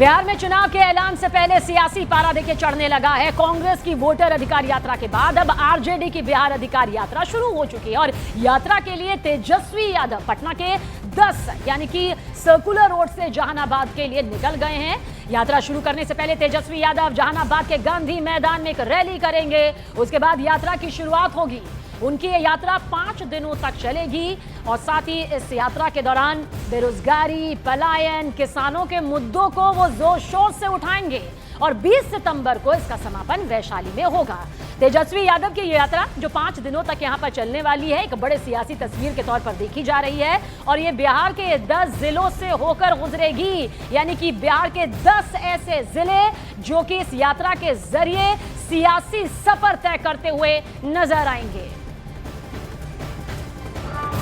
बिहार में चुनाव के ऐलान से पहले सियासी पारा देखिए चढ़ने लगा है। कांग्रेस की वोटर अधिकार यात्रा के बाद अब आरजेडी की बिहार अधिकार यात्रा शुरू हो चुकी है और यात्रा के लिए तेजस्वी यादव पटना के 10 यानी कि सर्कुलर रोड से जहानाबाद के लिए निकल गए हैं। यात्रा शुरू करने से पहले तेजस्वी यादव जहानाबाद के गांधी मैदान में एक रैली करेंगे। उसके बाद यात्रा की शुरुआत होगी। उनकी ये यात्रा 5 दिनों तक चलेगी और साथ ही इस यात्रा के दौरान बेरोजगारी, पलायन, किसानों के मुद्दों को वो जोर शोर से उठाएंगे और 20 सितंबर को इसका समापन वैशाली में होगा। तेजस्वी यादव की ये यात्रा जो 5 दिनों तक यहाँ पर चलने वाली है, एक बड़े सियासी तस्वीर के तौर पर देखी जा रही है और ये बिहार के 10 जिलों से होकर गुजरेगी। यानी कि बिहार के 10 ऐसे जिले जो कि इस यात्रा के जरिए सियासी सफर तय करते हुए नजर आएंगे।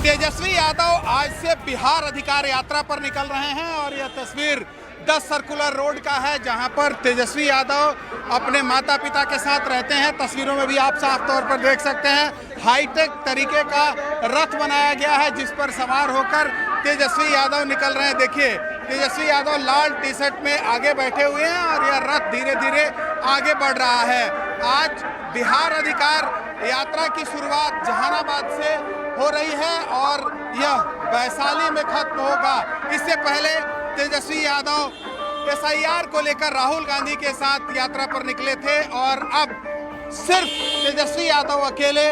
तेजस्वी यादव आज से बिहार अधिकार यात्रा पर निकल रहे हैं और यह तस्वीर 10 सर्कुलर रोड का है, जहां पर तेजस्वी यादव अपने माता पिता के साथ रहते हैं। तस्वीरों में भी आप साफ तौर पर देख सकते हैं हाईटेक तरीके का रथ बनाया गया है जिस पर सवार होकर तेजस्वी यादव निकल रहे हैं। देखिए तेजस्वी यादव लाल टी शर्ट में आगे बैठे हुए हैं और यह रथ धीरे धीरे आगे बढ़ रहा है। आज बिहार अधिकार यात्रा की शुरुआत जहानाबाद से हो रही है और यह वैशाली में खत्म होगा। इससे पहले तेजस्वी यादव एसआईआर को लेकर राहुल गांधी के साथ यात्रा पर निकले थे और अब सिर्फ तेजस्वी यादव अकेले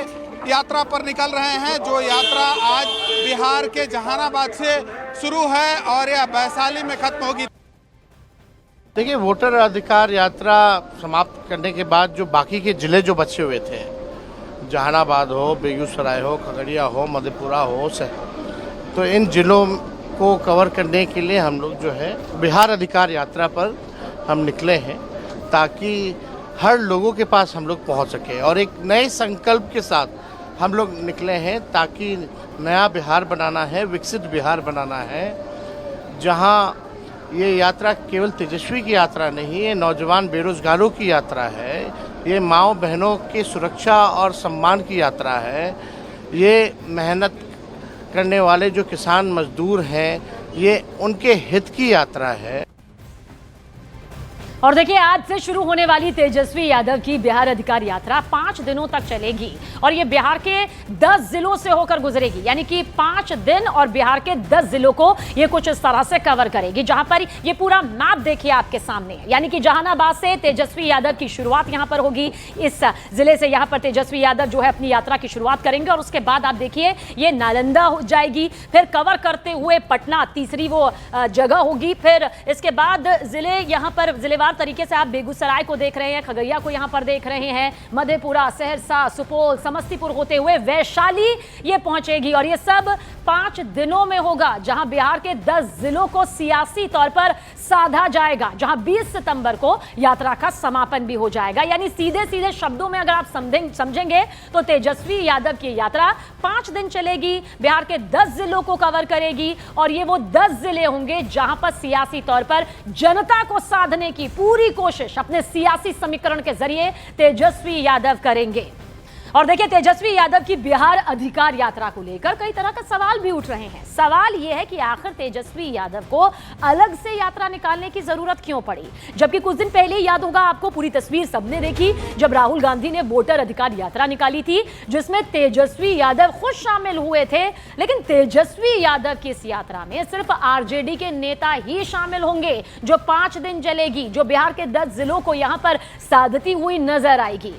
यात्रा पर निकल रहे हैं, जो यात्रा आज बिहार के जहानाबाद से शुरू है और यह वैशाली में खत्म होगी। देखिए, वोटर अधिकार यात्रा समाप्त करने के बाद जो बाकी के जिले जो बचे हुए थे, जहानाबाद हो, बेगूसराय हो, खगड़िया हो, मधेपुरा हो, तो इन जिलों को कवर करने के लिए हम लोग जो है बिहार अधिकार यात्रा पर हम निकले हैं ताकि हर लोगों के पास हम लोग पहुंच सके और एक नए संकल्प के साथ हम लोग निकले हैं ताकि नया बिहार बनाना है, विकसित बिहार बनाना है, जहां ये यात्रा केवल तेजस्वी की यात्रा नहीं है, नौजवान बेरोजगारों की यात्रा है, ये माँओं बहनों की सुरक्षा और सम्मान की यात्रा है, ये मेहनत करने वाले जो किसान मजदूर हैं, ये उनके हित की यात्रा है। और देखिए, आज से शुरू होने वाली तेजस्वी यादव की बिहार अधिकार यात्रा 5 दिनों तक चलेगी और ये बिहार के 10 जिलों से होकर गुजरेगी। यानी कि 5 दिन और बिहार के 10 जिलों को ये कुछ इस तरह से कवर करेगी, जहां पर ये पूरा मैप देखिए आपके सामने। यानी कि जहानाबाद से तेजस्वी यादव की शुरुआत यहां पर होगी। इस जिले से यहां पर तेजस्वी यादव जो है अपनी यात्रा की शुरुआत करेंगे और उसके बाद आप देखिए ये नालंदा हो जाएगी, फिर कवर करते हुए पटना तीसरी वो जगह होगी। फिर इसके बाद जिले यहां पर जिलेवार तरीके से आप बेगूसराय को देख रहे हैं, खगड़िया को यहां पर देख रहे हैं, मधेपुरा, सहरसा, सुपौल, समस्तीपुर होते हुए वैशाली ये पहुंचेगी और ये सब 5 दिनों में होगा, जहां बिहार के 10 जिलों को सियासी तौर पर साधा जाएगा, जहां 20 सितंबर को यात्रा का समापन भी हो जाएगा। यानी सीधे सीधे शब्दों में अगर आप समझेंगे तो तेजस्वी यादव की यात्रा 5 दिन चलेगी, बिहार के 10 जिलों को कवर करेगी और ये वो 10 जिले होंगे जहां पर सियासी तौर पर जनता को साधने की पूरी कोशिश अपने सियासी समीकरण के जरिए तेजस्वी यादव करेंगे। और देखिए, तेजस्वी यादव की बिहार अधिकार यात्रा को लेकर कई तरह का सवाल भी उठ रहे हैं। सवाल यह है कि आखिर तेजस्वी यादव को अलग से यात्रा निकालने की जरूरत क्यों पड़ी, जबकि कुछ दिन पहले याद होगा आपको, पूरी तस्वीर सबने देखी जब राहुल गांधी ने वोटर अधिकार यात्रा निकाली थी जिसमें तेजस्वी यादव खुद शामिल हुए थे। लेकिन तेजस्वी यादव की इस यात्रा में सिर्फ आरजेडी के नेता ही शामिल होंगे, जो 5 दिन चलेगी, जो बिहार के 10 जिलों को यहां पर साधती हुई नजर आएगी।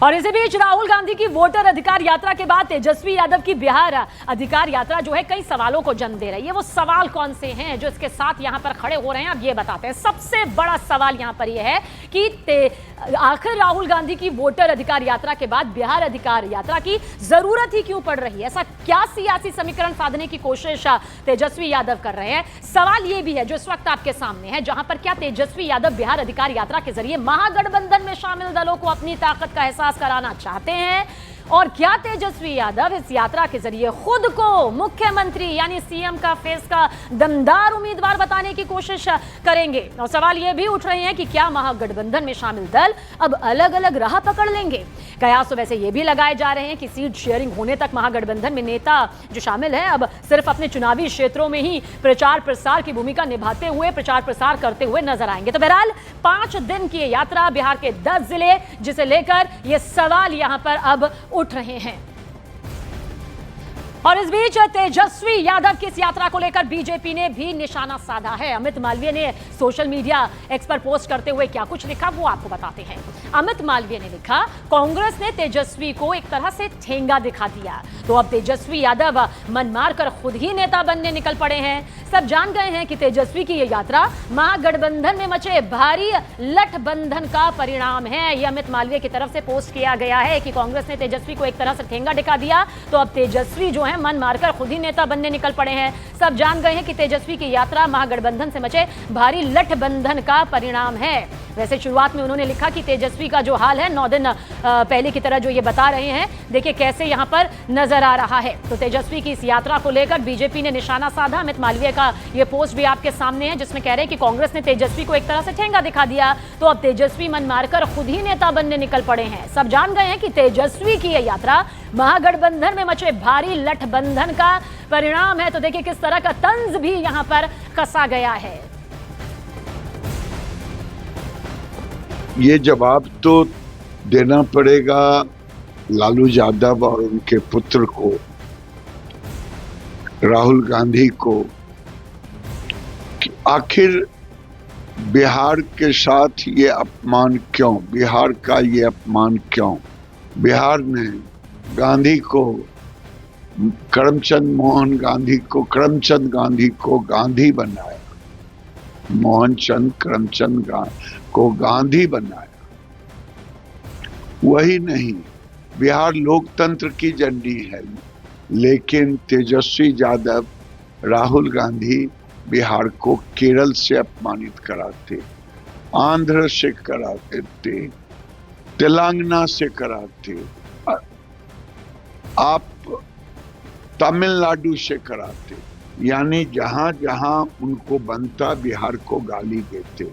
और इसी बीच राहुल गांधी की वोटर अधिकार यात्रा के बाद तेजस्वी यादव की बिहार अधिकार यात्रा जो है कई सवालों को जन्म दे रही है। वो सवाल कौन से हैं जो इसके साथ यहां पर खड़े हो रहे हैं, अब ये बताते हैं। सबसे बड़ा सवाल यहां पर यह है कि आखिर राहुल गांधी की वोटर अधिकार यात्रा के बाद बिहार अधिकार यात्रा की जरूरत ही क्यों पड़ रही है? ऐसा क्या सियासी समीकरण साधने की कोशिश तेजस्वी यादव कर रहे हैं? सवाल यह भी है जो इस वक्त आपके सामने है, जहां पर क्या तेजस्वी यादव बिहार अधिकार यात्रा के जरिए महागठबंधन में शामिल दलों को अपनी ताकत का एहसास कराना चाहते हैं? और क्या तेजस्वी यादव इस यात्रा के जरिए खुद को मुख्यमंत्री यानी सीएम का फेस का दमदार उम्मीदवार बताने की कोशिश करेंगे? और सवाल यह भी उठ रहे हैं कि क्या महागठबंधन में शामिल दल अब अलग अलग राह पकड़ लेंगे? कयास तो वैसे ये भी लगाए जा रहे हैं कि सीट शेयरिंग होने तक महागठबंधन में नेता जो शामिल हैं अब सिर्फ अपने चुनावी क्षेत्रों में ही प्रचार प्रसार की भूमिका निभाते हुए प्रचार प्रसार करते हुए नजर आएंगे। तो बहरहाल 5 दिन की ये यात्रा बिहार के 10 जिले, जिसे लेकर ये सवाल यहां पर अब उठ रहे हैं। और इस बीच तेजस्वी यादव की इस यात्रा को लेकर बीजेपी ने भी निशाना साधा है। अमित मालवीय ने सोशल मीडिया एक्स पर पोस्ट करते हुए क्या कुछ लिखा वो आपको बताते हैं। अमित मालवीय ने लिखा, कांग्रेस ने तेजस्वी को एक तरह से ठेंगा दिखा दिया, तो अब तेजस्वी यादव मन मारकर खुद ही नेता बनने निकल पड़े हैं। सब जान गए हैं कि तेजस्वी की यह यात्रा महागठबंधन में मचे भारी लठबंधन का परिणाम है। यह अमित मालवीय की तरफ से पोस्ट किया गया है कि कांग्रेस ने तेजस्वी को एक तरह से ठेंगा दिखा दिया, तो अब तेजस्वी जो है मन मारकर खुद ही नेता बनने निकल पड़े हैं। सब जान गए हैं कि तेजस्वी की यात्रा महागठबंधन से मचे भारी लठबंधन का परिणाम है। वैसे शुरुआत में उन्होंने लिखा कि तेजस्वी का जो हाल है 9 दिन पहले की तरह जो ये बता रहे हैं, देखिए कैसे यहां पर नजर आ रहा है। तो तेजस्वी की इस यात्रा को लेकर बीजेपी ने निशाना साधा। अमित मालवीय का ये पोस्ट भी आपके सामने है, जिसमें कह रहे हैं कि कांग्रेस ने तेजस्वी को एक तरह से ठेंगा दिखा दिया, तो अब तेजस्वी मन मारकर खुद ही नेता बनने निकल पड़े हैं। सब जान गए हैं कि तेजस्वी की यह यात्रा महागठबंधन में मचे भारी लठबंधन का परिणाम है। तो देखिए किस तरह का तंज भी यहां पर कसा गया है। ये जवाब तो देना पड़ेगा लालू यादव और उनके पुत्र को, राहुल गांधी को, कि आखिर बिहार के साथ ये अपमान क्यों, बिहार का ये अपमान क्यों? बिहार ने गांधी को, करमचंद गांधी को गांधी बनाया, मोहनचंद करमचंद को गांधी बनाया। वही नहीं, बिहार लोकतंत्र की झंडी है, लेकिन तेजस्वी यादव, राहुल गांधी बिहार को केरल से अपमानित कराते, आंध्र से कराते थे, तेलंगाना से कराते, आप तमिलनाडु से कराते, यानी जहां जहां उनको बनता बिहार को गाली देते।